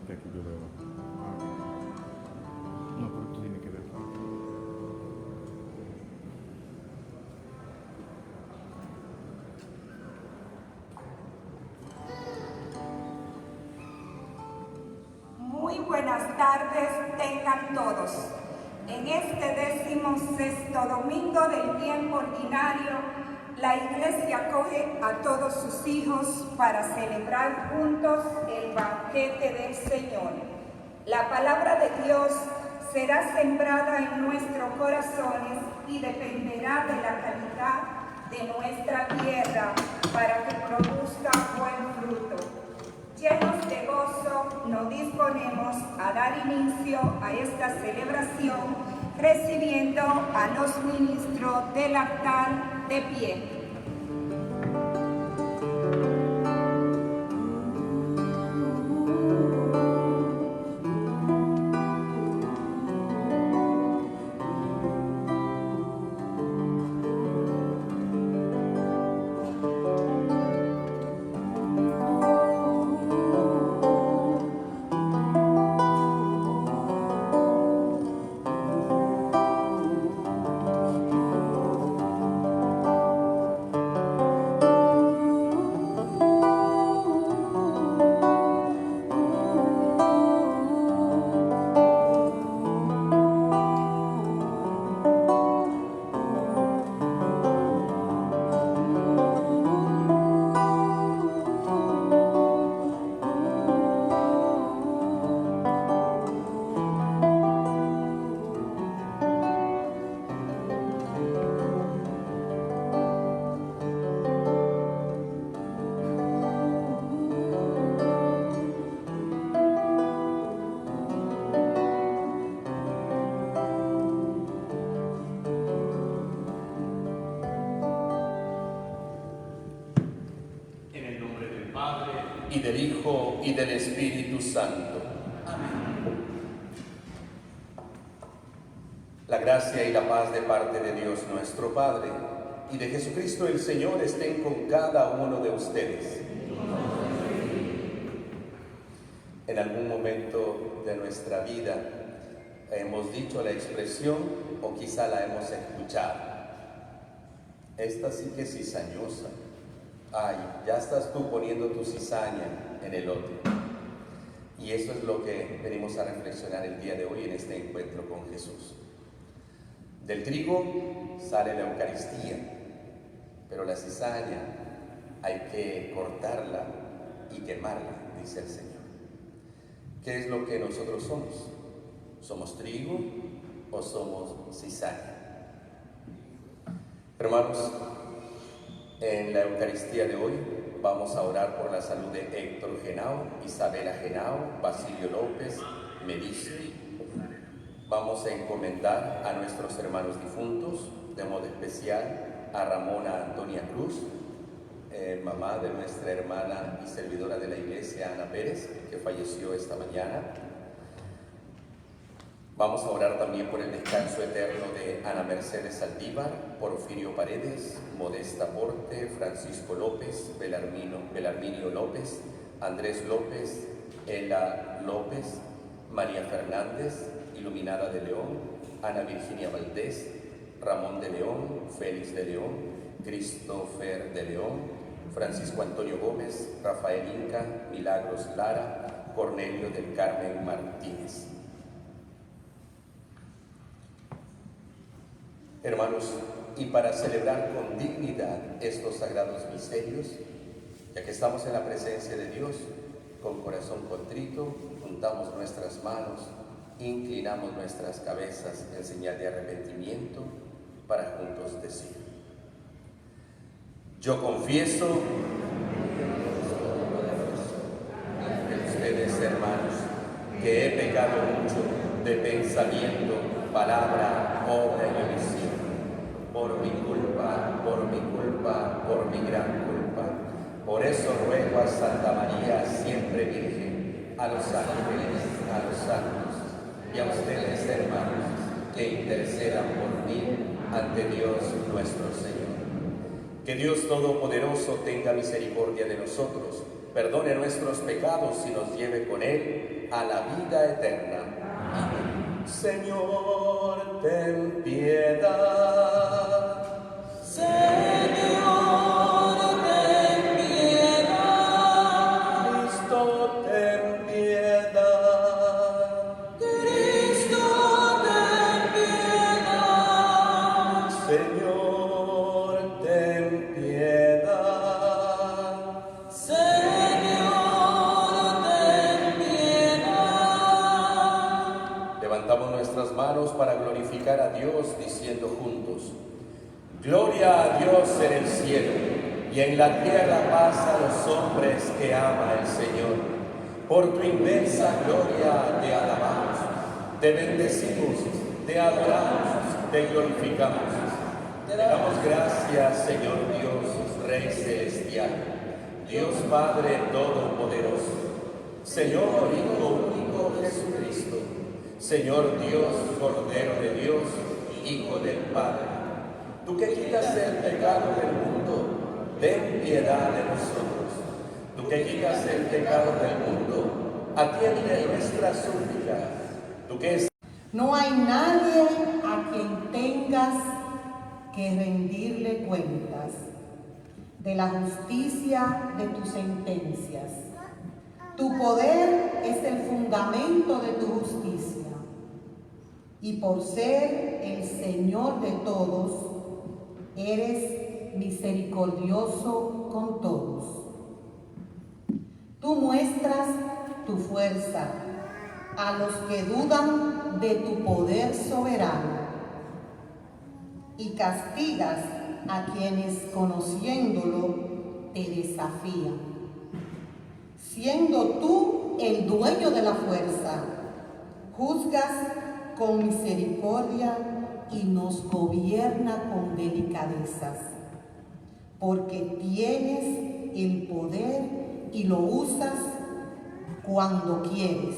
Que aquí yo veo. No, pero tú tienes que ver. Muy buenas tardes tengan todos. En este 16º domingo del tiempo ordinario, la Iglesia acoge a todos sus hijos para celebrar juntos el banquete del Señor. La palabra de Dios será sembrada en nuestros corazones y dependerá de la calidad de nuestra tierra para que produzca buen fruto. Llenos de gozo, nos disponemos a dar inicio a esta celebración, recibiendo a los ministros del altar de pie. Y del Hijo, y del Espíritu Santo. Amén. La gracia y la paz de parte de Dios nuestro Padre y de Jesucristo el Señor estén con cada uno de ustedes. En algún momento de nuestra vida hemos dicho la expresión o quizá la hemos escuchado. Esta sí que es cizañosa. Ay, ya estás tú poniendo tu cizaña en el otro. Y eso es lo que venimos a reflexionar el día de hoy en este encuentro con Jesús. Del trigo sale la Eucaristía, pero la cizaña hay que cortarla y quemarla, dice el Señor. ¿Qué es lo que nosotros somos? ¿Somos trigo o somos cizaña? Hermanos, en la Eucaristía de hoy vamos a orar por la salud de Héctor Genao, Isabela Genao, Basilio López, Medisli. Vamos a encomendar a nuestros hermanos difuntos, de modo especial a Ramona Antonia Cruz, mamá de nuestra hermana y servidora de la Iglesia, Ana Pérez, que falleció esta mañana. Vamos a orar también por el descanso eterno de Ana Mercedes Saldívar, Porfirio Paredes, Modesta Porte, Francisco López, Belarminio López, Andrés López, Ela López, María Fernández, Iluminada de León, Ana Virginia Valdés, Ramón de León, Félix de León, Christopher de León, Francisco Antonio Gómez, Rafael Inca, Milagros Lara, Cornelio del Carmen Martínez. Hermanos, y para celebrar con dignidad estos sagrados misterios, ya que estamos en la presencia de Dios, con corazón contrito, juntamos nuestras manos, inclinamos nuestras cabezas en señal de arrepentimiento, para juntos decir: yo confieso ante ustedes, hermanos, que he pecado mucho de pensamiento, palabra, obra y omisión. Por mi culpa, por mi gran culpa. Por eso ruego a Santa María, siempre Virgen, a los ángeles, a los santos y a ustedes, hermanos, que intercedan por mí ante Dios nuestro Señor. Que Dios Todopoderoso tenga misericordia de nosotros, perdone nuestros pecados y nos lleve con Él a la vida eterna. Amén. Señor, ten piedad. Señor, ten piedad. Cristo, ten piedad. Cristo, ten piedad. Señor, ten piedad. Señor, ten piedad. Levantamos nuestras manos para glorificar a Dios diciendo juntos: Gloria a Dios en el cielo y en la tierra paz a los hombres que ama el Señor. Por tu inmensa gloria te alabamos, te bendecimos, te adoramos, te glorificamos. Te damos gracias, Señor Dios, Rey celestial, Dios Padre todopoderoso, Señor Hijo único Jesucristo, Señor Dios, Cordero de Dios, Hijo del Padre. Tú que quitas el pecado del mundo, ten piedad de nosotros. Tú que quitas el pecado del mundo, atiende nuestra súplica. Tú que No hay nadie a quien tengas que rendirle cuentas de la justicia de tus sentencias. Tu poder es el fundamento de tu justicia. Y por ser el Señor de todos, eres misericordioso con todos. Tú muestras tu fuerza a los que dudan de tu poder soberano y castigas a quienes conociéndolo te desafían. Siendo tú el dueño de la fuerza, juzgas con misericordia y nos gobierna con delicadezas, porque tienes el poder y lo usas cuando quieres.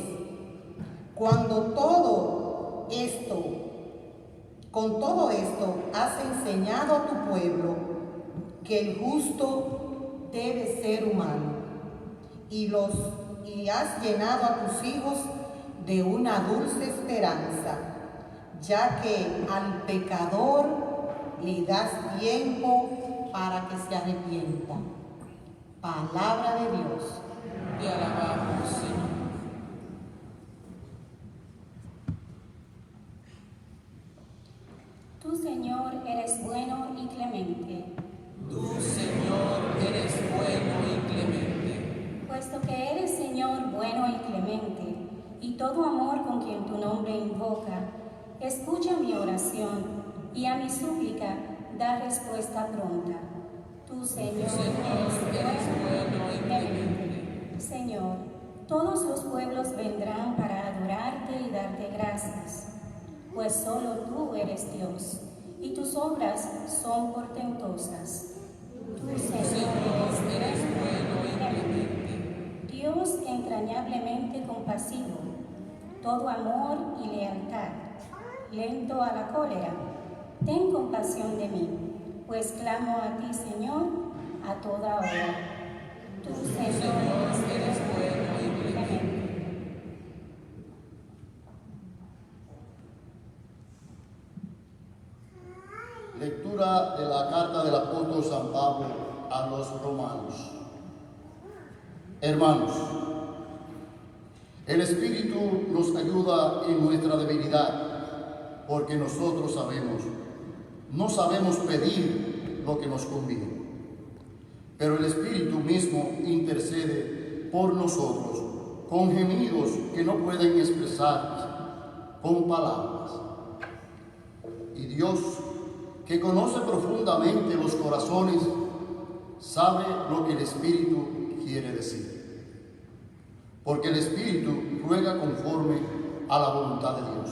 Con todo esto has enseñado a tu pueblo que el justo debe ser humano y has llenado a tus hijos de una dulce esperanza, ya que al pecador le das tiempo para que se arrepienta. Palabra de Dios. Te alabamos, Señor. Tú, Señor, eres bueno y clemente. Tú, Señor, eres bueno y clemente. Puesto que eres, Señor, bueno y clemente, y todo amor con quien tu nombre invoca, escucha mi oración y a mi súplica da respuesta pronta. Tú, Señor, eres bueno y clemente. Señor, todos los pueblos vendrán para adorarte y darte gracias, pues solo tú eres Dios, y tus obras son portentosas. Tú, Señor, eres bueno y clemente. Dios entrañablemente compasivo, todo amor y lealtad, lento a la cólera, ten compasión de mí, pues clamo a ti, Señor, a toda hora. Tú, Señor, eres bueno y clemente. Lectura de la carta del apóstol San Pablo a los romanos. Hermanos, el Espíritu nos ayuda en nuestra debilidad, porque nosotros no sabemos pedir lo que nos conviene, pero el Espíritu mismo intercede por nosotros con gemidos que no pueden expresar con palabras. Y Dios, que conoce profundamente los corazones, sabe lo que el Espíritu quiere decir. Porque el Espíritu ruega conforme a la voluntad de Dios,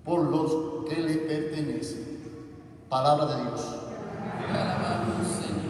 por los que le pertenecen. Palabra de Dios. Te alabamos, Señor.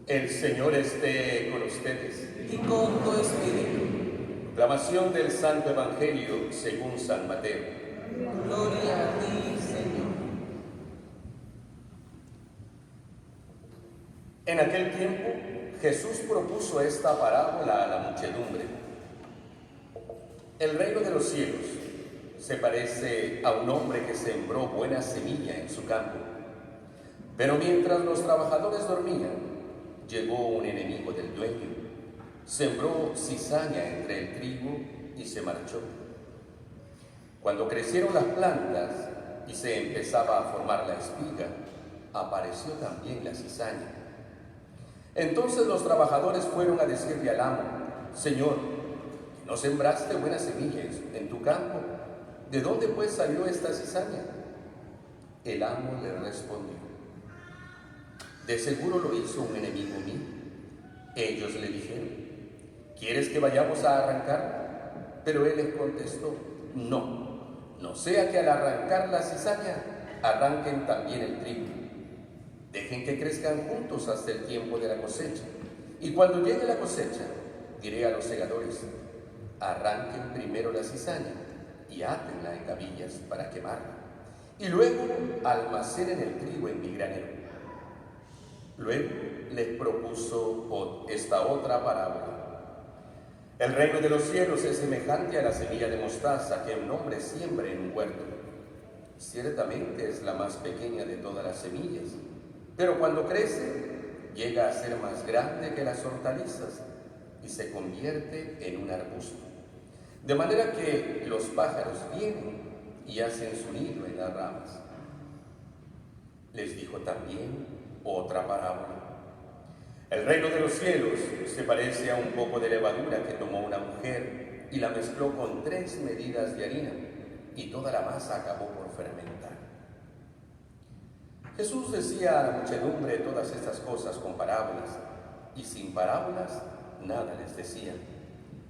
El Señor esté con ustedes. y con tu espíritu. Proclamación del Santo Evangelio según San Mateo. Gloria a ti, Señor. En aquel tiempo, Jesús propuso esta parábola a la muchedumbre. El reino de los cielos se parece a un hombre que sembró buena semilla en su campo. Pero mientras los trabajadores dormían, llegó un enemigo del dueño, sembró cizaña entre el trigo y se marchó. Cuando crecieron las plantas y se empezaba a formar la espiga, apareció también la cizaña. Entonces los trabajadores fueron a decirle al amo: Señor, ¿no sembraste buenas semillas en tu campo? ¿De dónde pues salió esta cizaña? El amo le respondió: de seguro lo hizo un enemigo mío. Ellos le dijeron: ¿quieres que vayamos a arrancar? Pero él les contestó: no sea que al arrancar la cizaña arranquen también el trigo. Dejen que crezcan juntos hasta el tiempo de la cosecha. Y cuando llegue la cosecha, diré a los segadores: arranquen primero la cizaña y átenla en gavillas para quemarla, y luego almacenen el trigo en mi granero. Luego les propuso esta otra parábola. El reino de los cielos es semejante a la semilla de mostaza que un hombre siembra en un huerto. Ciertamente es la más pequeña de todas las semillas, pero cuando crece, llega a ser más grande que las hortalizas y se convierte en un arbusto. De manera que los pájaros vienen y hacen su nido en las ramas. Les dijo también otra parábola. El reino de los cielos se parece a un poco de levadura que tomó una mujer y la mezcló con 3 medidas de harina, y toda la masa acabó por fermentar. Jesús decía a la muchedumbre todas estas cosas con parábolas, y sin parábolas nada les decía,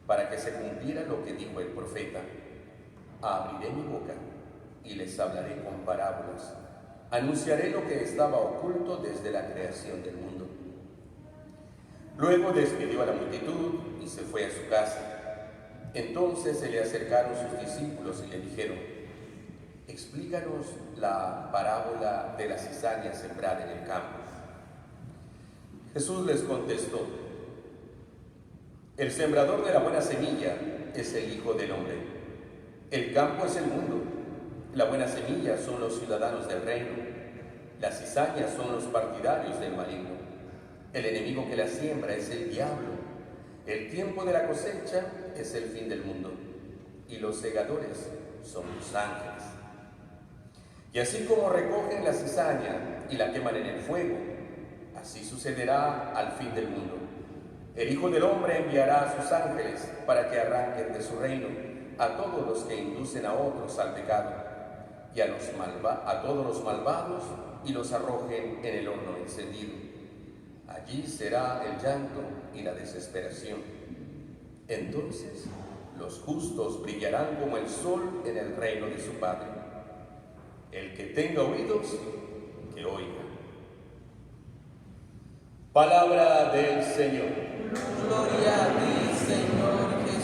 para que se cumpliera lo que dijo el profeta: abriré mi boca y les hablaré con parábolas. Anunciaré lo que estaba oculto desde la creación del mundo. Luego despidió a la multitud y se fue a su casa. Entonces se le acercaron sus discípulos y le dijeron: explícanos la parábola de la cizaña sembrada en el campo. Jesús les contestó: el sembrador de la buena semilla es el Hijo del Hombre. El campo es el mundo. La buena semilla son los ciudadanos del reino. Las cizañas son los partidarios del maligno. El enemigo que la siembra es el diablo. El tiempo de la cosecha es el fin del mundo. Y los segadores son los ángeles. Y así como recogen la cizaña y la queman en el fuego, así sucederá al fin del mundo. El Hijo del Hombre enviará a sus ángeles para que arranquen de su reino a todos los que inducen a otros al pecado, y a todos los malvados, y los arrojen en el horno encendido. Allí será el llanto y la desesperación. Entonces los justos brillarán como el sol en el reino de su Padre. El que tenga oídos, que oiga. Palabra del Señor. Gloria a ti, Señor Jesús.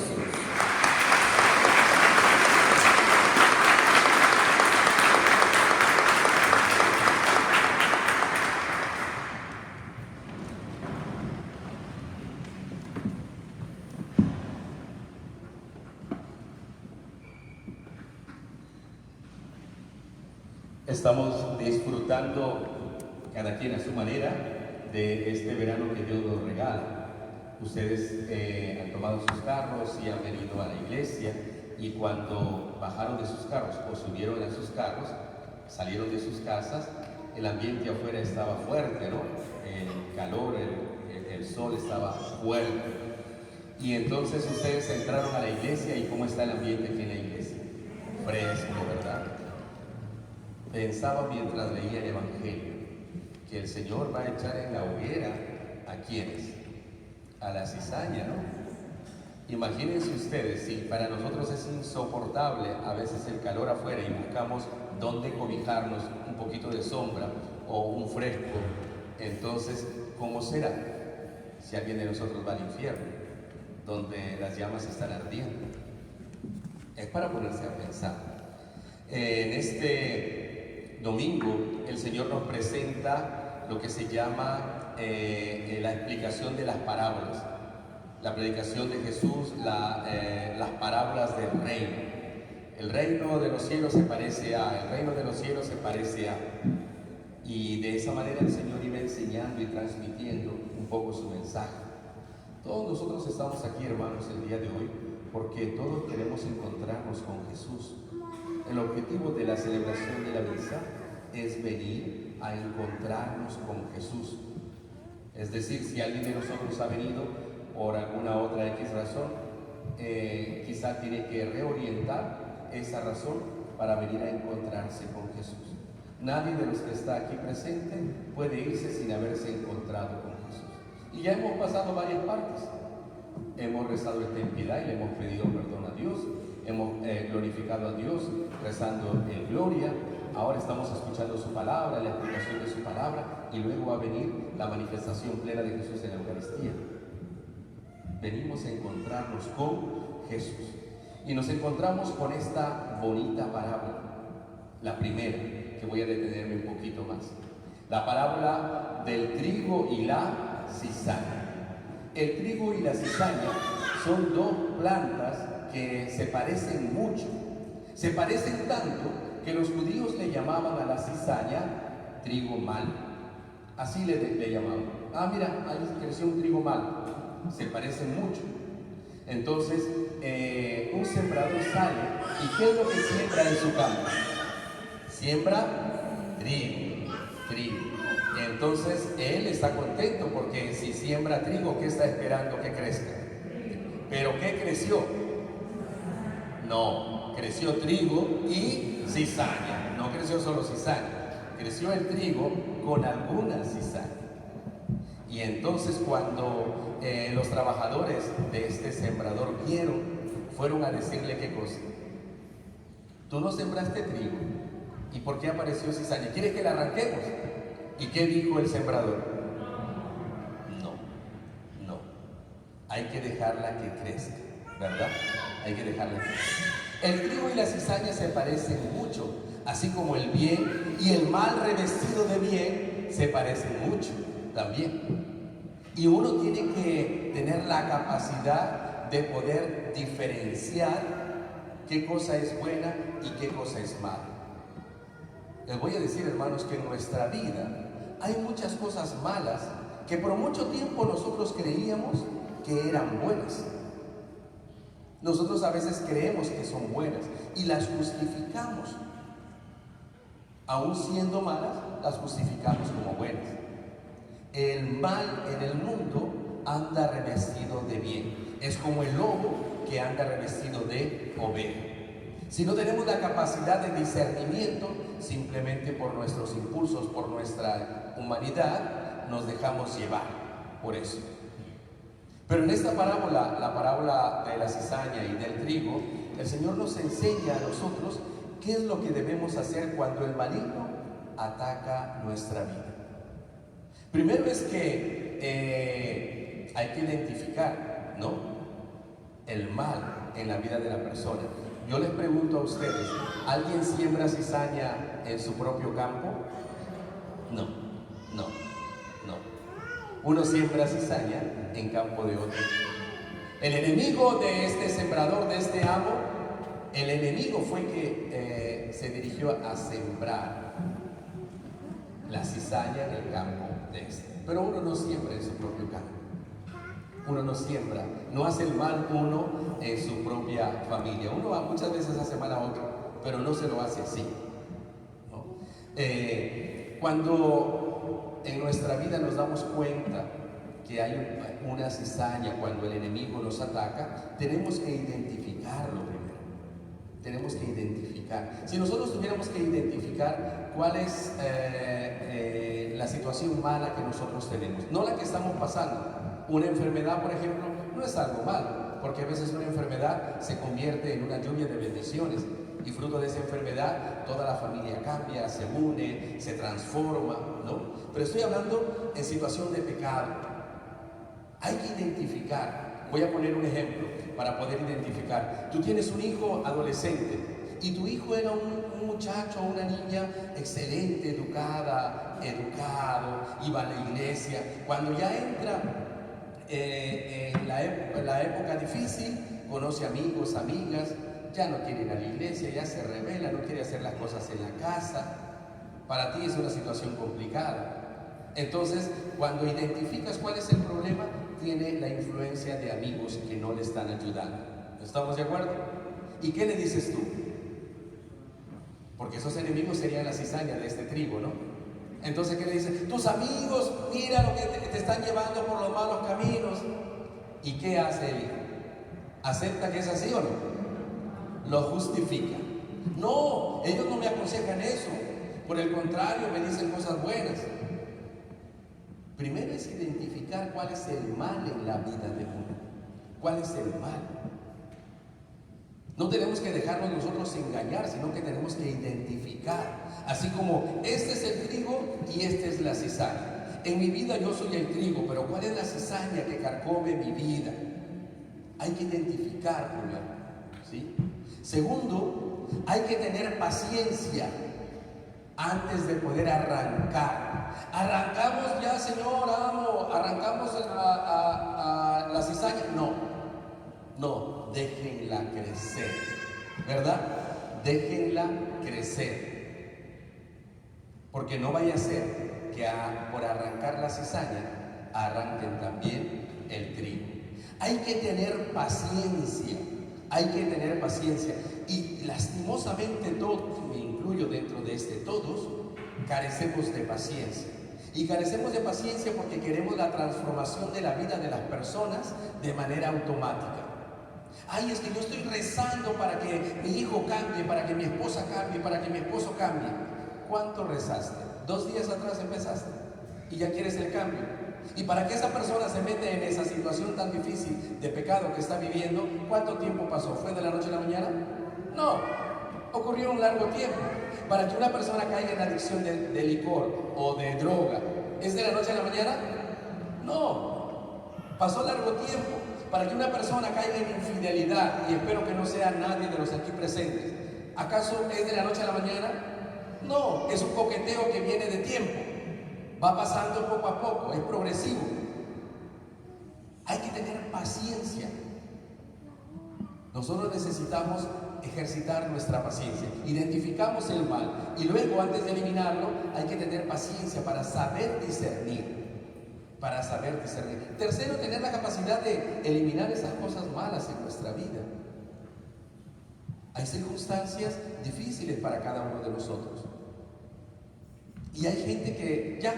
Estamos disfrutando, cada quien a su manera, de este verano que Dios nos regala. Ustedes han tomado sus carros y han venido a la iglesia, y cuando bajaron de sus carros o subieron a sus carros, salieron de sus casas, el ambiente afuera estaba fuerte, ¿no? El calor, el sol estaba fuerte. Y entonces ustedes entraron a la iglesia, y ¿cómo está el ambiente aquí en la iglesia? Fresco, ¿verdad? Pensaba mientras leía el Evangelio que el Señor va a echar en la hoguera ¿a quiénes? A la cizaña, ¿no? Imagínense ustedes, si para nosotros es insoportable a veces el calor afuera y buscamos dónde cobijarnos, un poquito de sombra o un fresco, entonces, ¿cómo será? si alguien de nosotros va al infierno, donde las llamas están ardiendo. Es para ponerse a pensar. En este domingo el Señor nos presenta lo que se llama la explicación de las parábolas, la predicación de Jesús, las parábolas del reino. El reino de los cielos se parece a, el reino de los cielos se parece a. Y de esa manera el Señor iba enseñando y transmitiendo un poco su mensaje. Todos nosotros estamos aquí, hermanos, el día de hoy, porque todos queremos encontrarnos con Jesús. El objetivo de la celebración de la misa es venir a encontrarnos con Jesús. Es decir, si alguien de nosotros ha venido por alguna otra X razón, quizá tiene que reorientar esa razón para venir a encontrarse con Jesús. Nadie de los que está aquí presente puede irse sin haberse encontrado con Jesús. Y ya hemos pasado varias partes. Hemos rezado el Ten Piedad y le hemos pedido perdón a Dios. Hemos glorificado a Dios rezando en gloria. Ahora estamos escuchando su palabra, la explicación de su palabra, y luego va a venir la manifestación plena de Jesús en la Eucaristía. Venimos a encontrarnos con Jesús. Y nos encontramos con esta bonita parábola. La primera, que voy a detenerme un poquito más. La parábola del trigo y la cizaña. El trigo y la cizaña son dos plantas que se parecen mucho. Se parecen tanto que los judíos le llamaban a la cizaña trigo mal. Así le llamaban. Ah, mira, ahí creció un trigo mal. Se parecen mucho. Entonces, un sembrador sale y ¿qué es lo que siembra en su campo? Siembra trigo. Entonces él está contento porque si siembra trigo, ¿qué está esperando que crezca? ¿Pero qué creció? No, creció trigo y cizaña. No creció solo cizaña, creció el trigo con alguna cizaña. Y entonces cuando los trabajadores de este sembrador fueron a decirle qué cosa. Tú no sembraste trigo. ¿Y por qué apareció cizaña? ¿Quieres que la arranquemos? ¿Y qué dijo el sembrador? No. Hay que dejarla que crezca, ¿verdad? Hay que dejarla que crezca. El trigo y la cizaña se parecen mucho, así como el bien y el mal revestido de bien se parecen mucho también. Y uno tiene que tener la capacidad de poder diferenciar qué cosa es buena y qué cosa es mala. Les voy a decir, hermanos, que en nuestra vida hay muchas cosas malas que por mucho tiempo nosotros creíamos que eran buenas. Nosotros a veces creemos que son buenas y las justificamos. Aún siendo malas, las justificamos como buenas. El mal en el mundo anda revestido de bien. Es como el lobo que anda revestido de oveja. Si no tenemos la capacidad de discernimiento, simplemente por nuestros impulsos, por nuestra humanidad, nos dejamos llevar por eso. Pero en esta parábola, la parábola de la cizaña y del trigo, el Señor nos enseña a nosotros qué es lo que debemos hacer cuando el maligno ataca nuestra vida. Primero es que hay que identificar, ¿no?, el mal en la vida de la persona. Yo les pregunto a ustedes, ¿alguien siembra cizaña en su propio campo? No. Uno siembra cizaña en campo de otro. El enemigo de este sembrador, de este amo, el enemigo fue que se dirigió a sembrar la cizaña en el campo de este. Pero uno no siembra en su propio campo. Uno no siembra, no hace el mal uno en su propia familia. Uno va muchas veces hace mal a otro, pero no se lo hace así, ¿no? Cuando en nuestra vida nos damos cuenta que hay una cizaña, cuando el enemigo nos ataca, tenemos que identificarlo primero. Tenemos que identificar. Si nosotros tuviéramos que identificar cuál es la situación mala que nosotros tenemos, no la que estamos pasando. Una enfermedad, por ejemplo, no es algo malo, porque a veces una enfermedad se convierte en una lluvia de bendiciones y fruto de esa enfermedad toda la familia cambia, se une, se transforma, ¿no? Pero estoy hablando en situación de pecado. Hay que identificar. Voy a poner un ejemplo para poder identificar. Tú tienes un hijo adolescente y tu hijo era un muchacho o una niña excelente, educado, iba a la iglesia. Cuando ya entra en la época difícil, conoce amigos, amigas, ya no quiere ir a la iglesia, ya se rebela, no quiere hacer las cosas en la casa. Para ti es una situación complicada. Entonces, cuando identificas cuál es el problema, tiene la influencia de amigos que no le están ayudando. ¿Estamos de acuerdo? ¿Y qué le dices tú? Porque esos enemigos serían la cizaña de este trigo, ¿no? Entonces, ¿qué le dices? Tus amigos, mira lo que te están llevando por los malos caminos. ¿Y qué hace el hijo? ¿Acepta que es así o no? Lo justifica. No, ellos no me aconsejan eso. Por el contrario, me dicen cosas buenas. Primero es identificar cuál es el mal en la vida de uno. ¿Cuál es el mal? No tenemos que dejarnos nosotros engañar, sino que tenemos que identificar. Así como este es el trigo y esta es la cizaña. En mi vida yo soy el trigo, pero ¿cuál es la cizaña que carcome mi vida? Hay que identificar primero, ¿sí? Segundo, hay que tener paciencia antes de poder arrancar. Arrancamos ya, Señor, amo, arrancamos a la cizaña. No, déjenla crecer, ¿verdad? Déjenla crecer. Porque no vaya a ser que por arrancar la cizaña arranquen también el trigo. Hay que tener paciencia, y lastimosamente todos, me incluyo dentro de todos, carecemos de paciencia. Y carecemos de paciencia porque queremos la transformación de la vida de las personas de manera automática. Ay, es que yo estoy rezando para que mi hijo cambie, para que mi esposa cambie, para que mi esposo cambie. ¿Cuánto rezaste? 2 días atrás empezaste y ya quieres el cambio. Y para que esa persona se meta en esa situación tan difícil de pecado que está viviendo, ¿cuánto tiempo pasó? ¿Fue de la noche a la mañana? No, ocurrió un largo tiempo. Para que una persona caiga en la adicción de licor o de droga, ¿es de la noche a la mañana? No, pasó largo tiempo. Para que una persona caiga en infidelidad, y espero que no sea nadie de los aquí presentes, ¿acaso es de la noche a la mañana? No, es un coqueteo que viene de tiempo. Va pasando poco a poco, es progresivo. Hay que tener paciencia. Nosotros necesitamos ejercitar nuestra paciencia. Identificamos el mal y luego, antes de eliminarlo, hay que tener paciencia para saber discernir. Tercero, tener la capacidad de eliminar esas cosas malas en nuestra vida. Hay circunstancias difíciles para cada uno de nosotros. Y hay gente que ya,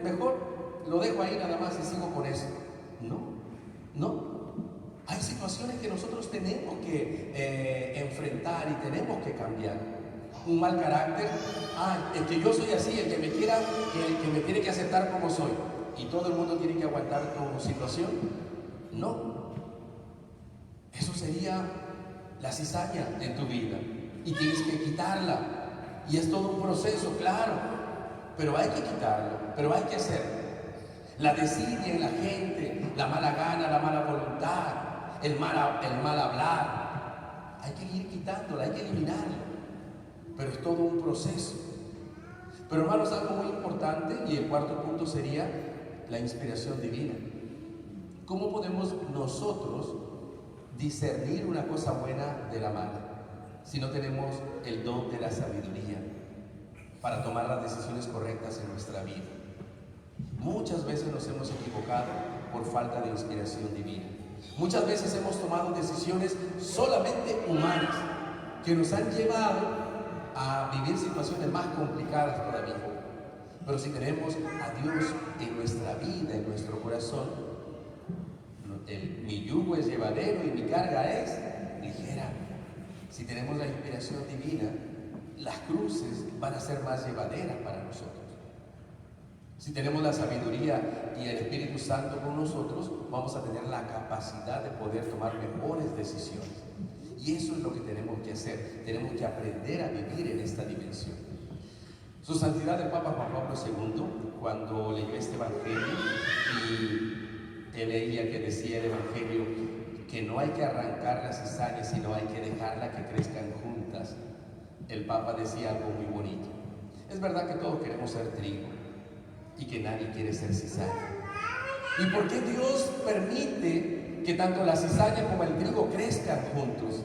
mejor lo dejo ahí nada más y sigo con eso. No. Hay situaciones que nosotros tenemos que enfrentar y tenemos que cambiar. Un mal carácter, es que yo soy así, el que me quiera, que me tiene que aceptar como soy. ¿Y todo el mundo tiene que aguantar tu situación? No. Eso sería la cizaña en tu vida. Y tienes que quitarla. Y es todo un proceso, claro. Pero hay que quitarlo, pero hay que hacerlo. La desidia en la gente, la mala gana, la mala voluntad, el mal hablar. Hay que ir quitándola, hay que eliminarlo. Pero es todo un proceso. Pero hermanos, algo muy importante, y el cuarto punto sería la inspiración divina. ¿Cómo podemos nosotros discernir una cosa buena de la mala si no tenemos el don de la sabiduría para tomar las decisiones correctas en nuestra vida? Muchas veces nos hemos equivocado por falta de inspiración divina. Muchas veces hemos tomado decisiones solamente humanas que nos han llevado a vivir situaciones más complicadas todavía. Pero si tenemos a Dios en nuestra vida, en nuestro corazón, mi yugo es llevadero y mi carga es ligera. Si tenemos la inspiración divina, las cruces van a ser más llevaderas para nosotros. Si tenemos la sabiduría y el Espíritu Santo con nosotros, vamos a tener la capacidad de poder tomar mejores decisiones. Y eso es lo que tenemos que hacer. Tenemos que aprender a vivir en esta dimensión. Su Santidad el Papa Juan Pablo II, cuando leyó este Evangelio y que leía que decía el Evangelio que no hay que arrancar la cizaña, sino hay que dejarla que crezcan juntas. El Papa decía algo muy bonito. Es verdad que todos queremos ser trigo y que nadie quiere ser cizaña. ¿Y por qué Dios permite que tanto la cizaña como el trigo crezcan juntos?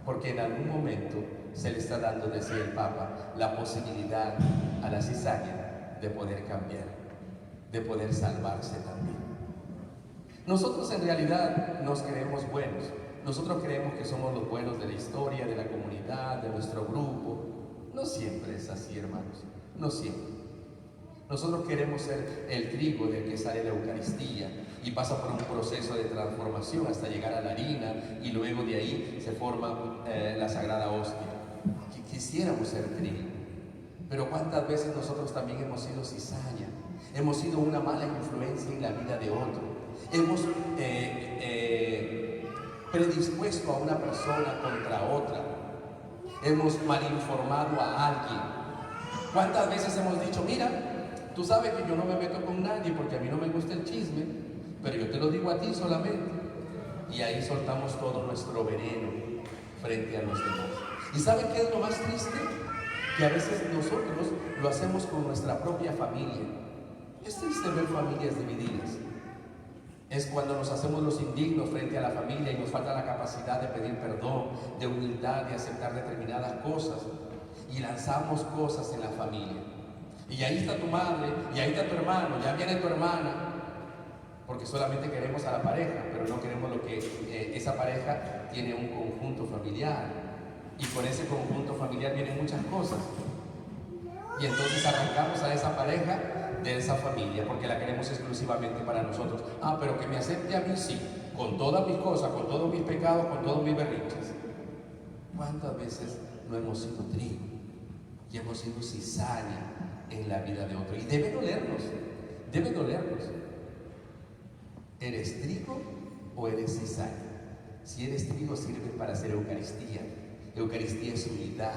Porque en algún momento se le está dando, decía el Papa, la posibilidad a la cizaña de poder cambiar, de poder salvarse también. Nosotros en realidad nos creemos buenos. Nosotros creemos que somos los buenos de la historia, de la comunidad, de nuestro grupo. No siempre es así, hermanos. No siempre. Nosotros queremos ser el trigo del que sale la Eucaristía y pasa por un proceso de transformación hasta llegar a la harina y luego de ahí se forma la Sagrada Hostia. Quisiéramos ser trigo, pero ¿cuántas veces nosotros también hemos sido cizaña? Hemos sido una mala influencia en la vida de otro. Hemos predispuesto a una persona contra otra. Hemos malinformado a alguien. ¿Cuántas veces hemos dicho, mira, tú sabes que yo no me meto con nadie porque a mí no me gusta el chisme, pero yo te lo digo a ti solamente? Y ahí soltamos todo nuestro veneno frente a los demás. ¿Y saben qué es lo más triste? Que a veces nosotros lo hacemos con nuestra propia familia. Es triste ver familias divididas. Es cuando nos hacemos los indignos frente a la familia y nos falta la capacidad de pedir perdón, de humildad, de aceptar determinadas cosas. Y lanzamos cosas en la familia. Y ahí está tu madre, y ahí está tu hermano, ya viene tu hermana. Porque solamente queremos a la pareja, pero no queremos lo que esa pareja tiene un conjunto familiar. Y con ese conjunto familiar vienen muchas cosas. Y entonces arrancamos a esa pareja de esa familia porque la queremos exclusivamente para nosotros. Ah, pero que me acepte a mí, sí, con todas mis cosas, con todos mis pecados, con todos mis berrinches. ¿Cuántas veces no hemos sido trigo y hemos sido cizaña en la vida de otro? Y debe dolernos, debe dolernos. ¿Eres trigo o eres cizaña? Si eres trigo, sirve para hacer Eucaristía. Eucaristía es unidad,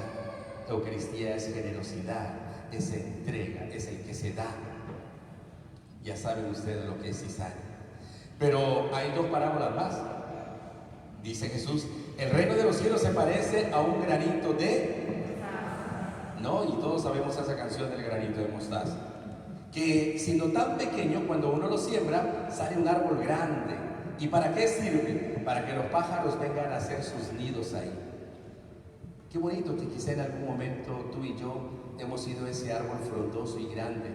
Eucaristía es generosidad, es entrega, es el que se da. Ya saben ustedes lo que es cizaña. Pero hay dos parábolas más. Dice Jesús, el reino de los cielos se parece a un granito de... ¿No? Y todos sabemos esa canción del granito de mostaza. Que siendo tan pequeño, cuando uno lo siembra, sale un árbol grande. ¿Y para qué sirve? Para que los pájaros vengan a hacer sus nidos ahí. Qué bonito que quizá en algún momento tú y yo hemos sido ese árbol frondoso y grande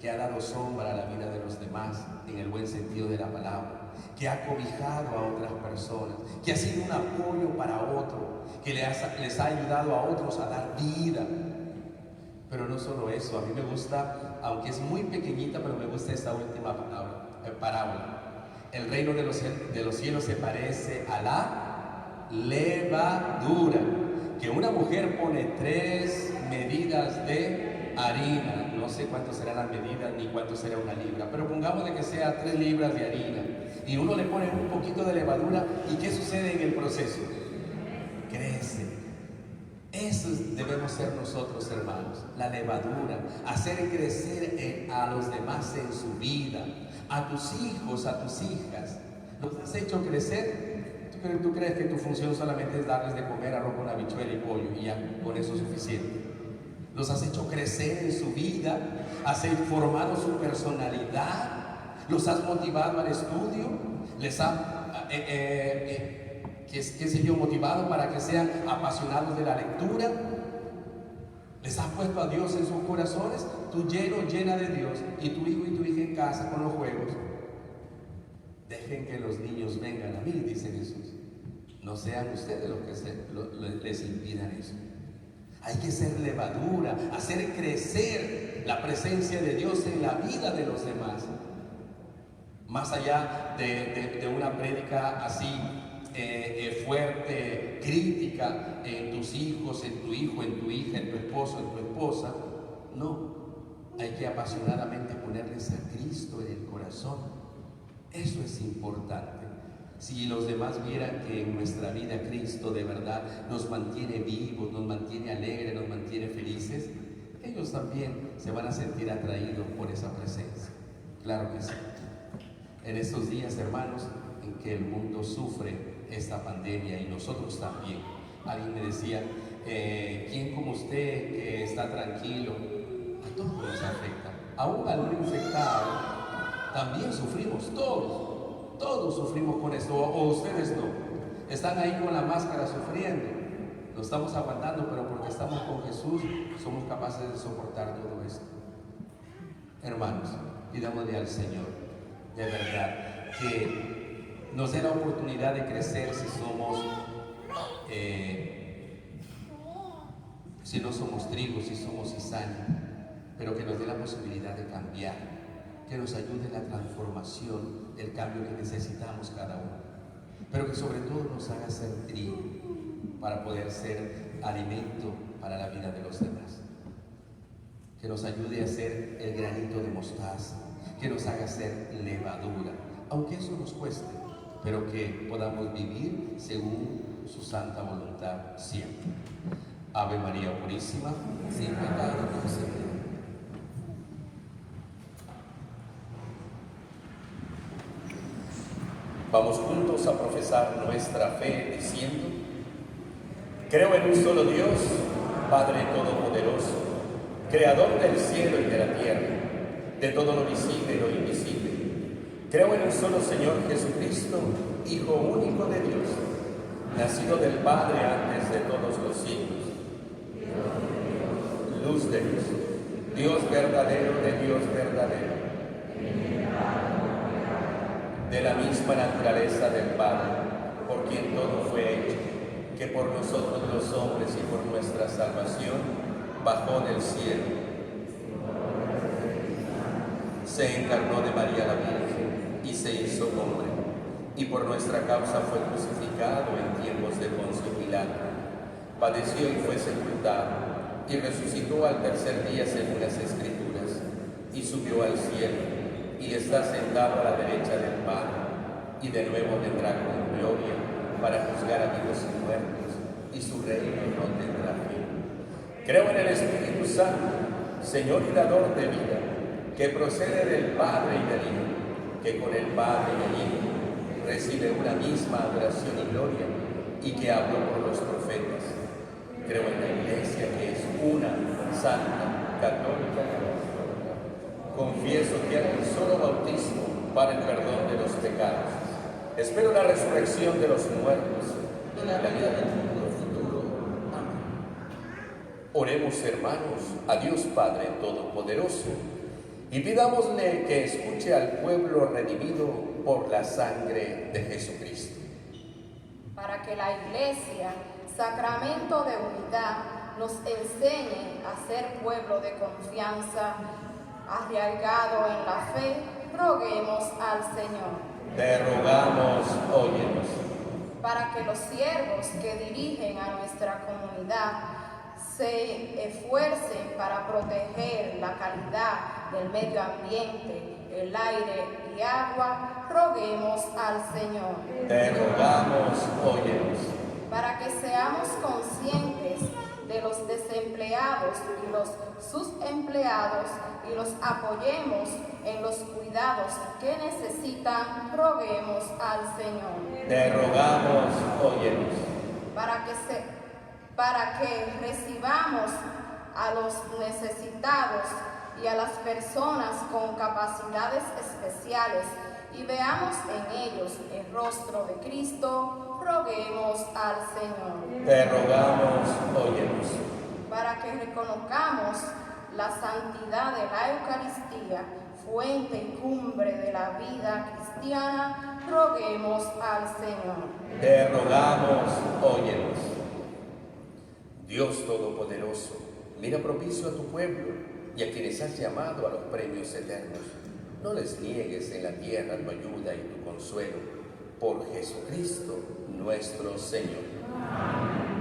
que ha dado sombra a la vida de los demás, en el buen sentido de la palabra, que ha cobijado a otras personas, que ha sido un apoyo para otro, que les ha ayudado a otros a dar vida. Pero no solo eso, a mí me gusta, aunque es muy pequeñita, pero me gusta esta última parábola. El reino de los cielos se parece a la levadura, que una mujer pone 3 medidas de harina. No sé cuánto serán las medidas ni cuánto será una libra, pero pongámosle que sea 3 libras de harina. Y uno le pone un poquito de levadura. ¿Y qué sucede en el proceso? Crece. Eso debemos ser nosotros, hermanos, la levadura, hacer crecer a los demás en su vida, a tus hijos, a tus hijas. ¿Los has hecho crecer? ¿Tú crees que tu función solamente es darles de comer arroz con habichuela y pollo y ya con eso es suficiente? Los has hecho crecer en su vida, has formado su personalidad, los has motivado al estudio, les has qué sé yo, motivado para que sean apasionados de la lectura, les has puesto a Dios en sus corazones. Tú llena de Dios, y tu hijo y tu hija en casa con los juegos. Dejen que los niños vengan a mí, dice Jesús. No sean ustedes los que les impidan eso. Hay que ser levadura, hacer crecer la presencia de Dios en la vida de los demás. Más allá de una prédica así fuerte, crítica en tus hijos, en tu hijo, en tu hija, en tu esposo, en tu esposa. No, hay que apasionadamente ponerles a Cristo en el corazón. Eso es importante. Si los demás vieran que en nuestra vida Cristo de verdad nos mantiene vivos, nos mantiene alegres, nos mantiene felices, ellos también se van a sentir atraídos por esa presencia. Claro que sí. En estos días, hermanos, en que el mundo sufre esta pandemia y nosotros también. Alguien me decía, ¿quién como usted que está tranquilo? A todos nos afecta. Aún al no infectado, también sufrimos, todos sufrimos con esto, o ustedes no. Están ahí con la máscara sufriendo. Lo estamos aguantando, pero porque estamos con Jesús, somos capaces de soportar todo esto. Hermanos, pidámosle al Señor, de verdad, que nos dé la oportunidad de crecer si no somos trigo, si somos cizaña, pero que nos dé la posibilidad de cambiar, que nos ayude en la transformación, el cambio que necesitamos cada uno, pero que sobre todo nos haga ser trigo para poder ser alimento para la vida de los demás, que nos ayude a ser el granito de mostaza, que nos haga ser levadura, aunque eso nos cueste, pero que podamos vivir según su santa voluntad siempre. Ave María Purísima, sin pecado concebida. Vamos juntos a profesar nuestra fe diciendo: creo en un solo Dios, Padre Todopoderoso, Creador del cielo y de la tierra, de todo lo visible y lo invisible. Creo en un solo Señor Jesucristo, Hijo único de Dios, nacido del Padre antes de todos los siglos, luz de luz, Dios verdadero de Dios verdadero, de la misma naturaleza del Padre, por quien todo fue hecho, que por nosotros los hombres y por nuestra salvación bajó del cielo, se encarnó de María la Virgen y se hizo hombre, y por nuestra causa fue crucificado en tiempos de Poncio Pilato, padeció y fue sepultado, y resucitó al tercer día según las Escrituras, y subió al cielo, y está sentado a la derecha del Padre, y de nuevo vendrá con gloria para juzgar a vivos y muertos, y su reino no tendrá fin. Creo en el Espíritu Santo, Señor y dador de vida, que procede del Padre y del Hijo, que con el Padre y el Hijo recibe una misma adoración y gloria, y que habló por los profetas. Creo en la Iglesia, que es una, santa, católica. Confieso que hay un solo bautismo para el perdón de los pecados. Espero la resurrección de los muertos y la vida del mundo futuro. Amén. Oremos, hermanos, a Dios Padre Todopoderoso, y pidámosle que escuche al pueblo redimido por la sangre de Jesucristo. Para que la Iglesia, sacramento de unidad, nos enseñe a ser pueblo de confianza, arraigado en la fe, roguemos al Señor. Te rogamos, óyenos. Para que los siervos que dirigen a nuestra comunidad se esfuercen para proteger la calidad del medio ambiente, el aire y agua, roguemos al Señor. Te rogamos, óyenos. Para que seamos conscientes de los desempleados y los subempleados y los apoyemos en los cuidados que necesitan, roguemos al Señor. Te rogamos, óyenos. Para que recibamos a los necesitados y a las personas con capacidades especiales y veamos en ellos el rostro de Cristo, roguemos al Señor. Te rogamos, óyenos. Para que reconozcamos la santidad de la Eucaristía, fuente y cumbre de la vida cristiana, roguemos al Señor. Te rogamos, óyenos. Dios Todopoderoso, mira propicio a tu pueblo y a quienes has llamado a los premios eternos. No les niegues en la tierra tu ayuda y tu consuelo. Por Jesucristo nuestro Señor. Amén.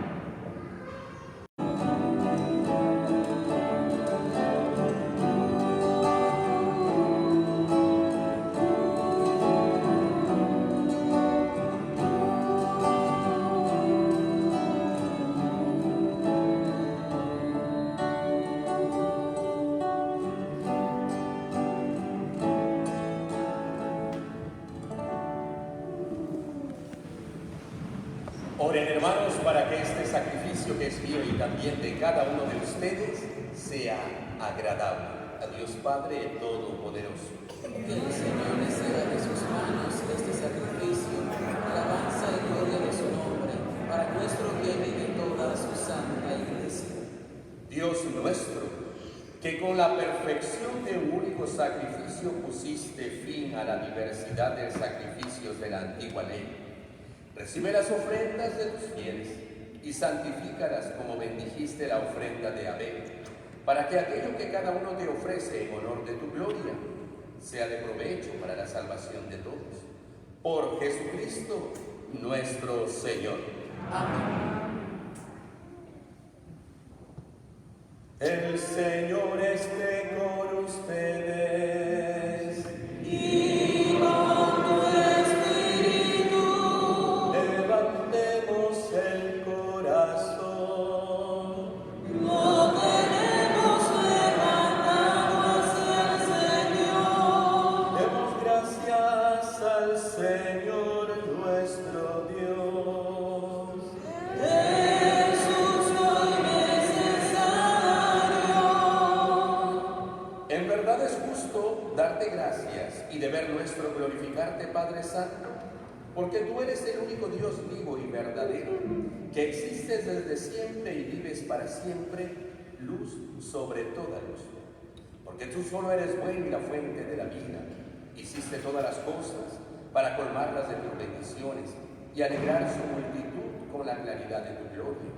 Oren, hermanos, para que este sacrificio que es mío y también de cada uno de ustedes sea agradable a Dios Padre Todopoderoso. Que el Señor reciba de sus manos este sacrificio, alabanza y gloria de su nombre, para nuestro bien y de toda su santa iglesia. Dios nuestro, que con la perfección de un único sacrificio pusiste fin a la diversidad de sacrificios de la antigua ley, recibe las ofrendas de tus fieles y santifícalas como bendijiste la ofrenda de Abel, para que aquello que cada uno te ofrece en honor de tu gloria sea de provecho para la salvación de todos. Por Jesucristo nuestro Señor. Amén. El Señor esté con ustedes. Y con tu espíritu. Levantemos el corazón. Lo tenemos levantado hacia el Señor. Demos gracias al Señor nuestro Dios. Es justo y necesario. En verdad es justo darte gracias y deber nuestro glorificarte, Padre Santo, porque tú eres el único Dios vivo y verdadero, que existes desde siempre y vives para siempre, luz sobre toda luz. Porque tú solo eres bueno y la fuente de la vida. Hiciste todas las cosas para colmarlas de tus bendiciones y alegrar su multitud con la claridad de tu gloria.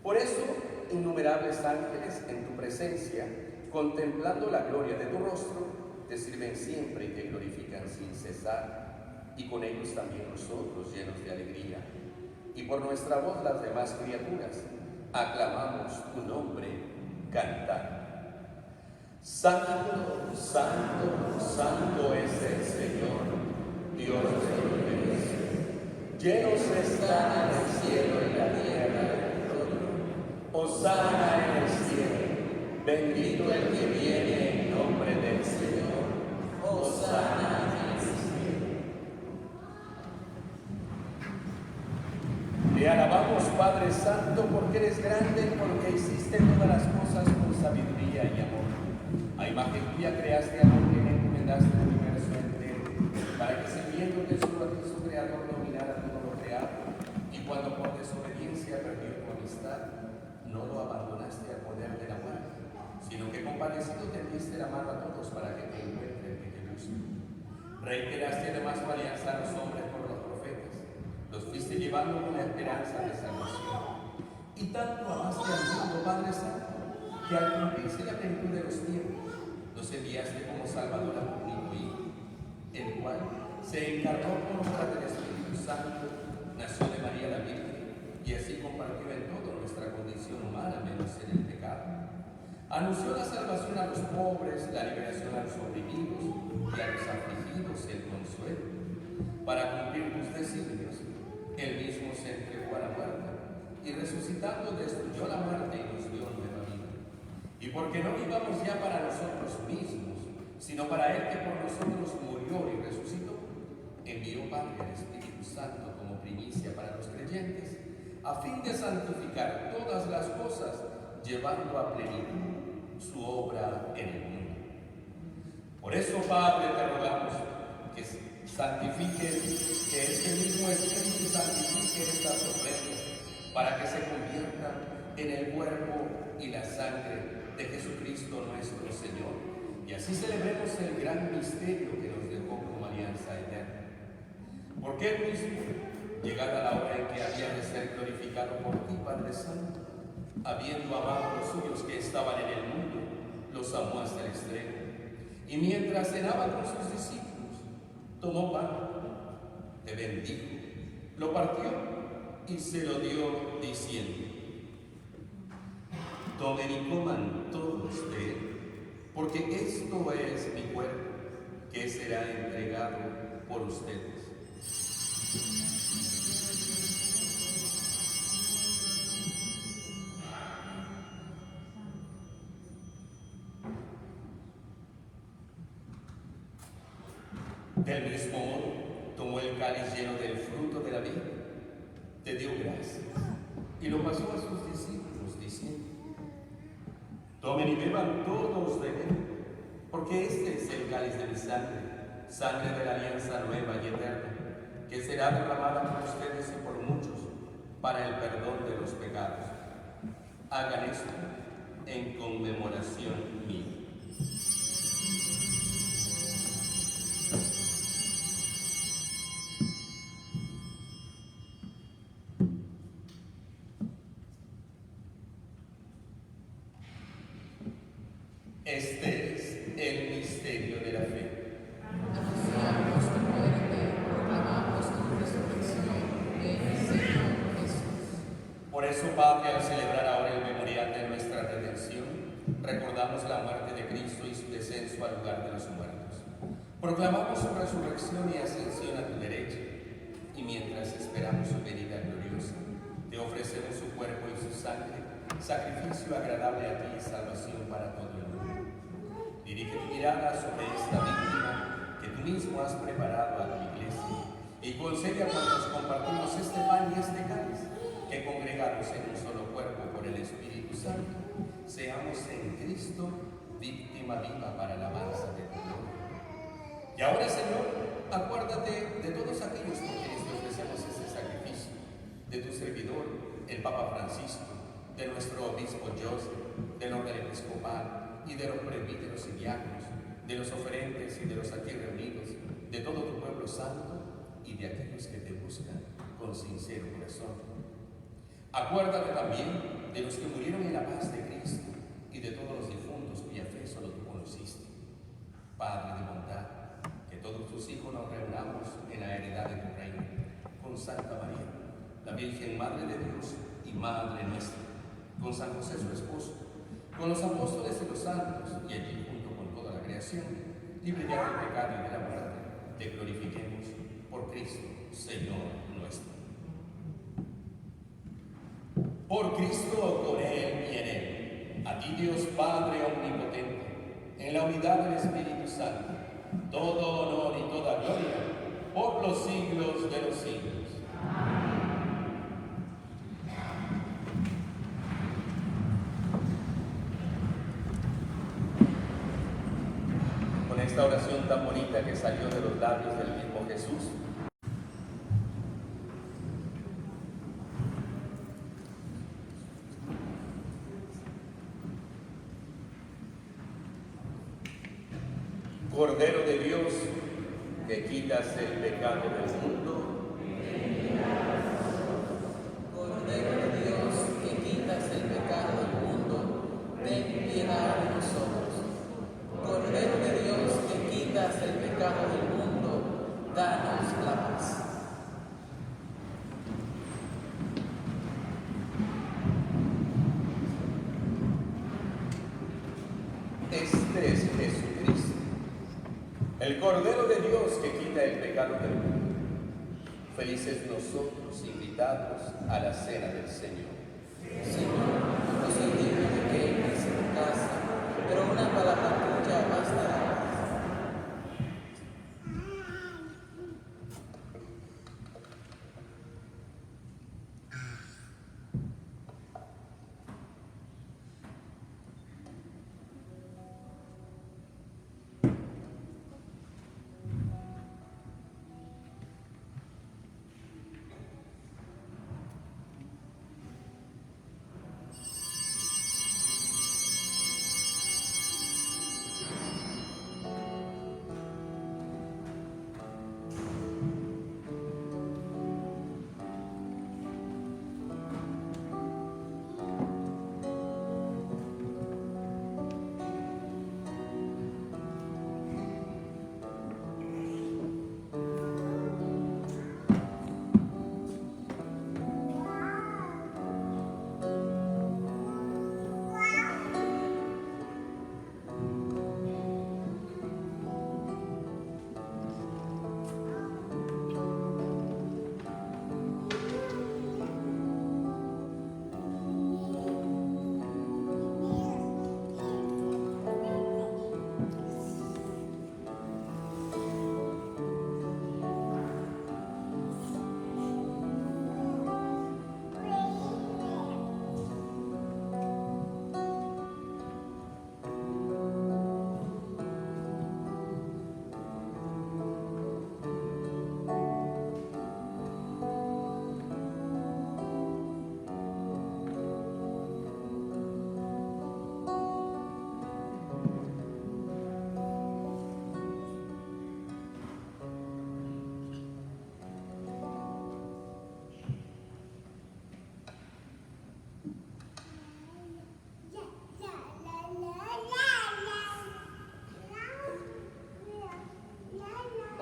Por eso, innumerables ángeles en tu presencia, contemplando la gloria de tu rostro, te sirven siempre y te glorifican sin cesar, y con ellos también nosotros, llenos de alegría. Y por nuestra voz las demás criaturas, aclamamos tu nombre, cantando. Santo, santo, santo es el Señor, Dios del universo. Llenos están el cielo y la tierra de gloria. Hosana en el cielo, bendito el que viene en nombre del Señor. Hosana en el cielo. Te alabamos, Padre Santo, porque eres grande y porque hiciste todas las cosas con sabiduría y amor. A imagen tuya creaste al hombre y le encomendaste el universo entero, para que sirviéndote su creador dominara todo lo creado, y cuando por desobediencia perdió tu amistad, no lo abandonaste al poder de la muerte, sino que compadecido tendiste la mano a todos para que te encuentren que te busquen. Reiteraste además tu alianza a los hombres por los profetas, los fuiste llevando con la esperanza de salvación. Y tanto amaste al mundo, Padre Santo, que al cumplirse la plenitud de los tiempos, nos enviaste como Salvador a tu único Hijo, el cual se encarnó por obra del Espíritu Santo, nació de María la Virgen, y así compartió en todo nuestra condición humana, menos en el pecado. Anunció la salvación a los pobres, la liberación a los oprimidos y a los afligidos el consuelo. Para cumplir tus designios, él mismo se entregó a la muerte, y resucitando destruyó la muerte y nos dio nueva vida. Y porque no vivamos ya para nosotros mismos, sino para Él que por nosotros murió y resucitó, envió Padre al Espíritu Santo como primicia para los creyentes, a fin de santificar todas las cosas, llevando a plenitud su obra en el mundo. Por eso, Padre, te rogamos que santifiques, que este mismo Espíritu santifique estas ofrendas, para que se conviertan en el cuerpo y la sangre de Jesucristo nuestro Señor, y así celebremos el gran misterio que nos dejó como alianza eterna. Porque Él mismo, llegada la hora en que había de ser glorificado por ti, Padre Santo, habiendo amado a los suyos que estaban en el mundo, los amó hasta el extremo. Y mientras cenaba con sus discípulos, tomó pan, te bendijo, lo partió y se lo dio diciendo: tomen y coman todos de él, porque esto es mi cuerpo, que será entregado por ustedes. Del mismo modo, tomó el cáliz lleno del fruto de la vida te dio gracias y lo pasó a sus discípulos diciendo: tomen y beban todos de él, porque este es el cáliz de mi sangre, sangre de la alianza nueva y eterna, que será derramada por ustedes y por muchos para el perdón de los pecados. Hagan esto en conmemoración mía. Este es el misterio de la fe. Anunciamos tu muerte, proclamamos tu resurrección. Ven, Señor Jesús. Por eso, Padre, al celebrar ahora el memorial de nuestra redención, recordamos la muerte de Cristo y su descenso al lugar de los muertos. Proclamamos su resurrección y ascensión a tu derecha, y mientras esperamos su venida gloriosa, te ofrecemos su cuerpo y su sangre, sacrificio agradable a ti y salvación para todo el mundo. Dirige tu mirada sobre esta víctima que tú mismo has preparado a tu iglesia, y concede a cuantos compartimos este pan y este cáliz, que congregados en un solo cuerpo por el Espíritu Santo, seamos en Cristo víctima viva para la alabanza de tu gloria. Y ahora, Señor, acuérdate de todos aquellos por quienes te ofrecemos este sacrificio, de tu servidor, el Papa Francisco, de nuestro obispo Joseph, del orden episcopal y de los presbíteros y diáconos, de los oferentes y de los aquí reunidos, de todo tu pueblo santo y de aquellos que te buscan con sincero corazón. Acuérdate también de los que murieron en la paz de Cristo y de todos los difuntos cuya fe solo tú conociste. Padre de bondad, que todos tus hijos nos reunamos en la heredad de tu reino, con Santa María, la Virgen Madre de Dios y Madre nuestra, con San José su esposo, con los apóstoles y los santos, y allí junto con toda la creación, libre ya del pecado y de la muerte, te glorifiquemos por Cristo, Señor nuestro. Por Cristo, con Él y en Él, a ti Dios Padre omnipotente, en la unidad del Espíritu Santo, todo honor y toda gloria, por los siglos de los siglos. Con esta oración tan bonita que salió de los labios del mismo Jesús, Cordero de Dios, que quitas el pecado del mundo, Cordero de Dios, que quitas el pecado del mundo, ten piedad de nosotros. Cordero de Dios, que quitas el pecado del mundo, danos la paz. este es Jesucristo, el Cordero de Dios que quita el pecado del mundo. Felices nosotros invitados a la cena del Señor. Señor, no soy digno de que entres en tu casa, pero una palabra tuya bastará.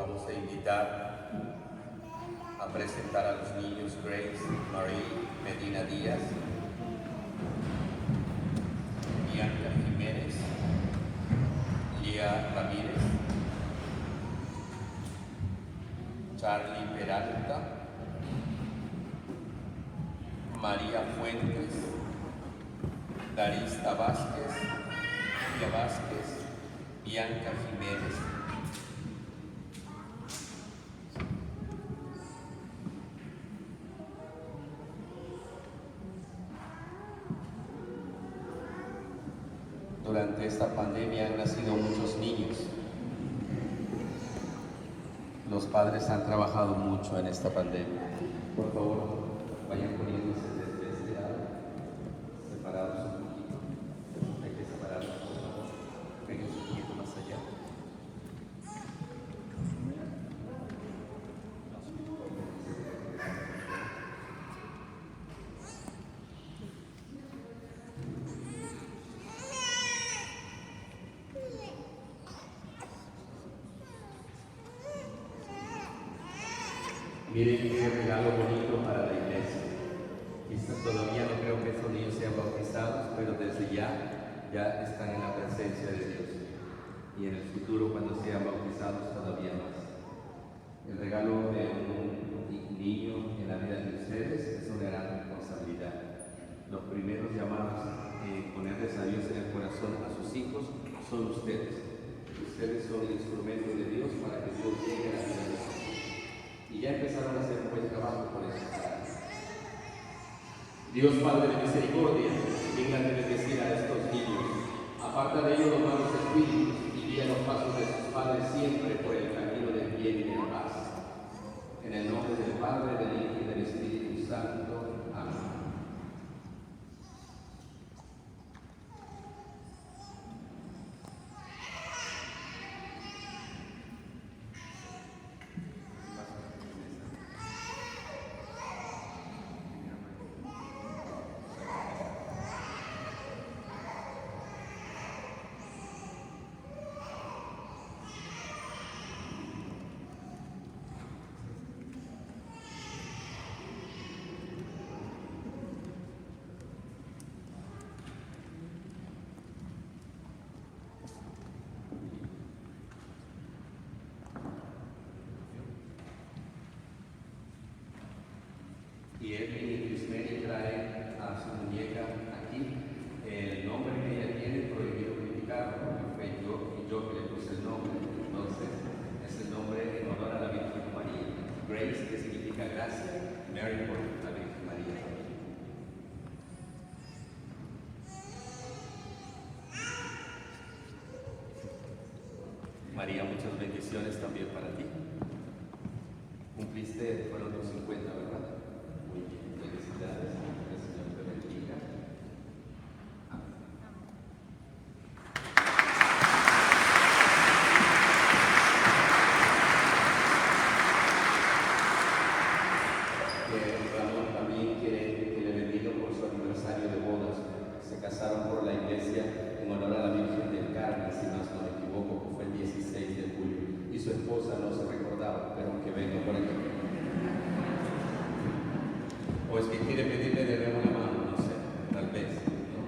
Vamos a invitar a presentar a los niños Grace Marie Medina Díaz, Bianca Jiménez, Lía Ramírez, Charlie Peralta, María Fuentes, Darista Vázquez, Lidia Vázquez, Bianca Jiménez. Durante esta pandemia han nacido muchos niños. Los padres han trabajado mucho en esta pandemia. Por favor, vayan poniéndose desde este lado, separados un poquito. Hay que separarlos, por favor. Vengan un poquito más allá. Miren qué regalo bonito para la iglesia. Quizás todavía no creo que estos niños sean bautizados, pero desde ya están en la presencia de Dios. Y en el futuro, cuando sean bautizados, todavía más. El regalo de un niño en la vida de ustedes es una gran responsabilidad. Los primeros llamados a ponerles a Dios en el corazón a sus hijos son ustedes. Ustedes son el instrumento de Dios para que Dios llegue a la vida de sus hijos. Y ya empezaron a hacer un buen trabajo por eso. Dios Padre de misericordia, vengan a bendecir a estos niños. Aparta de ellos los malos espíritus y guía los pasos de sus padres siempre por el camino del bien y de la paz. En el nombre del Padre, del Hijo y del Espíritu Santo. Amén. Y Edwin y Crismeri traen a su muñeca aquí el nombre que ella tiene prohibido criticarlo, porque fue yo que le puse el nombre. Entonces, es el nombre en honor a la Virgen María. Grace, que significa gracia, Mary por la Virgen María. María, muchas bendiciones también para ti. Cumpliste, fueron los 50, ¿verdad? Muy bien, felicidades, que el Señor te bendiga. Ramón también quiere que le bendiga por su aniversario de bodas. Se casaron por la iglesia en honor a la Virgen del Carmen, si más no me equivoco, que fue el 16 de julio. Y su esposa no se recordaba, pero que venga por aquí. O es que quiere pedirle de nuevo una mano, no sé, tal vez, ¿no?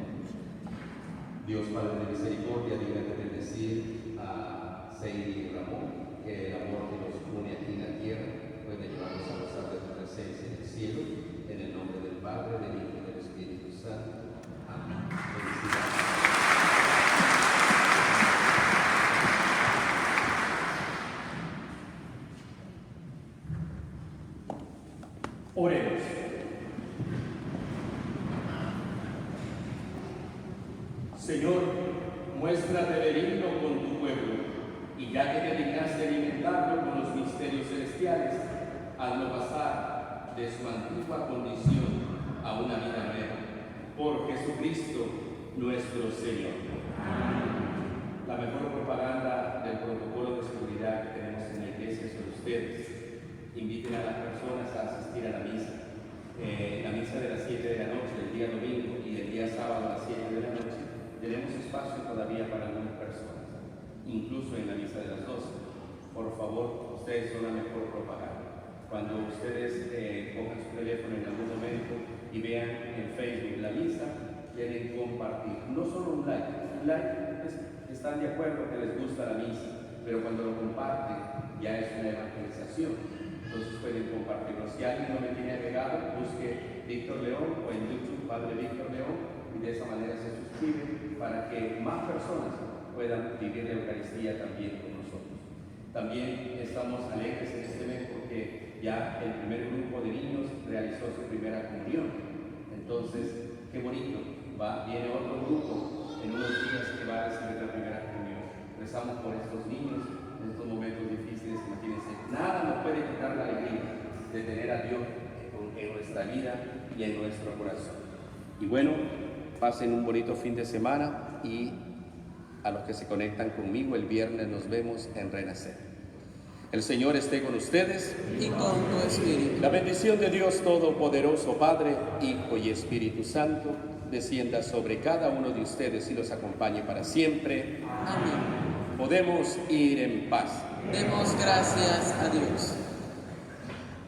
Dios Padre de misericordia, diga de bendecir a Seidi y Ramón, que el amor que los une aquí en la tierra puede llevarnos a gozar de tu presencia en el cielo, en el nombre del Padre, del Hijo y del Espíritu Santo. Amén. Felicidades. Oremos. Señor, muéstrate benigno con tu pueblo, y ya que te dignaste alimentarlo con los misterios celestiales, hazlo pasar de su antigua condición a una vida nueva. Por Jesucristo nuestro Señor. La mejor propaganda del protocolo de seguridad que tenemos en la iglesia son ustedes. Inviten a las personas a asistir a la misa. La misa de las 7 de la noche, el día domingo, y el día sábado a las 7 de la noche, tenemos espacio todavía para algunas personas, incluso en la misa de las 12. por favor, ustedes son la mejor propaganda. Cuando ustedes cojan su teléfono en algún momento y vean en Facebook la misa, quieren compartir. No solo un like es que están de acuerdo que les gusta la misa, pero cuando lo comparten ya es una evangelización. Entonces pueden compartirlo. Si alguien no me tiene agregado, busque Víctor León o en YouTube Padre Víctor León y de esa manera se suscriben para que más personas puedan vivir la Eucaristía también con nosotros. También estamos alegres en este mes porque ya el primer grupo de niños realizó su primera comunión. Entonces, qué bonito. Viene otro grupo en unos días que va a recibir la primera comunión. Rezamos por estos niños en estos momentos difíciles. Imagínense, nada nos puede quitar la alegría de tener a Dios en nuestra vida y en nuestro corazón. Y bueno, pasen un bonito fin de semana y a los que se conectan conmigo el viernes nos vemos en Renacer. El Señor esté con ustedes y con tu espíritu. La bendición de Dios Todopoderoso, Padre, Hijo y Espíritu Santo, descienda sobre cada uno de ustedes y los acompañe para siempre. Amén. Podemos ir en paz. Demos gracias a Dios.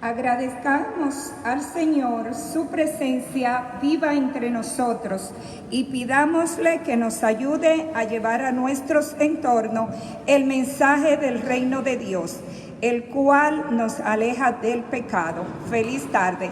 Agradezcamos al Señor su presencia viva entre nosotros y pidámosle que nos ayude a llevar a nuestros entornos el mensaje del reino de Dios, el cual nos aleja del pecado. Feliz tarde.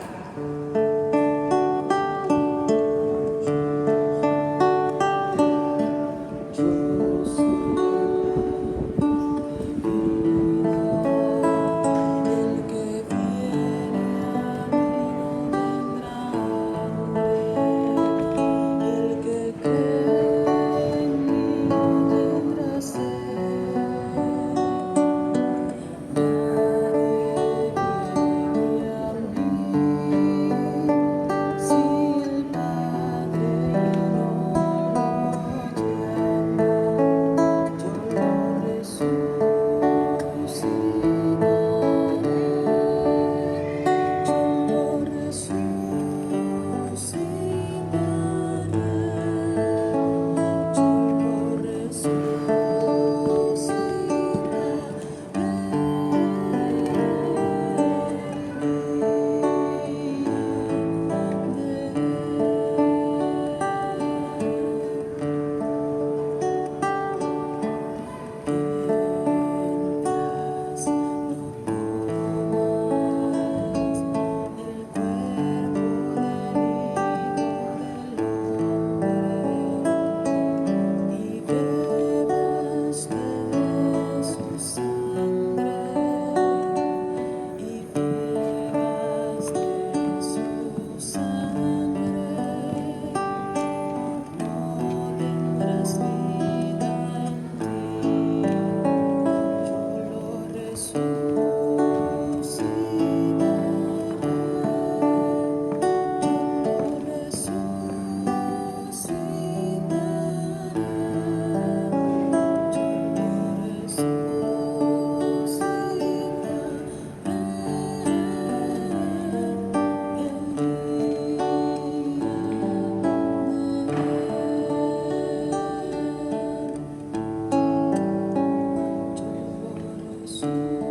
Jesús.